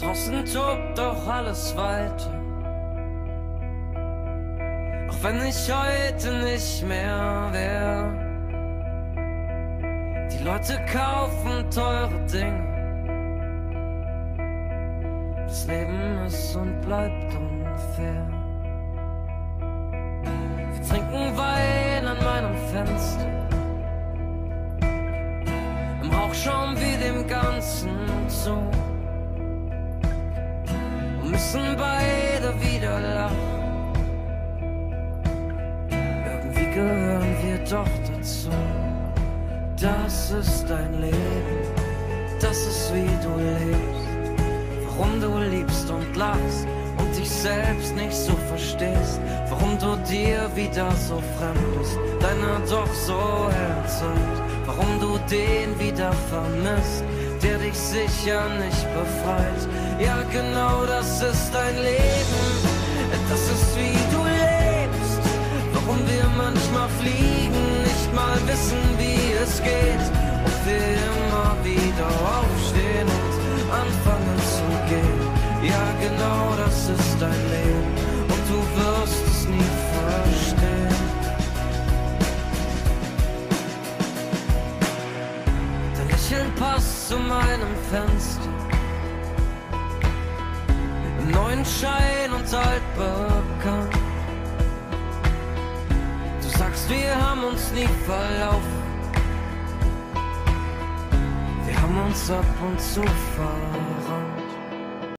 Draußen tobt doch alles weiter. Auch wenn ich heute nicht mehr wär. Die Leute kaufen teure Dinge. Das Leben ist und bleibt unfair. Wir trinken Wein an meinem Fenster. Im Rauch schauen wir dem Ganzen zu. Und müssen beide wieder lachen. Irgendwie gehören wir doch dazu. Das ist dein Leben, das ist wie du lebst. Warum du liebst und lachst und dich selbst nicht so verstehst. Warum du dir wieder so fremd bist, deiner doch so herzeit. Warum du den wieder vermisst, der dich sicher nicht befreit. Ja genau, das ist dein Leben, das ist wie du lebst. Warum wir manchmal fliegen, nicht mal wissen wie es geht. Und wir immer wieder aufstehen und anfangen zu gehen. Ja genau, das ist dein Leben und du wirst es nie verstehen. Dein Lächeln passt zu meinem Fenster. Im neuen Schein und altbekannt. Du sagst, wir haben uns nie verlaufen. Wir haben uns ab und zu verrannt.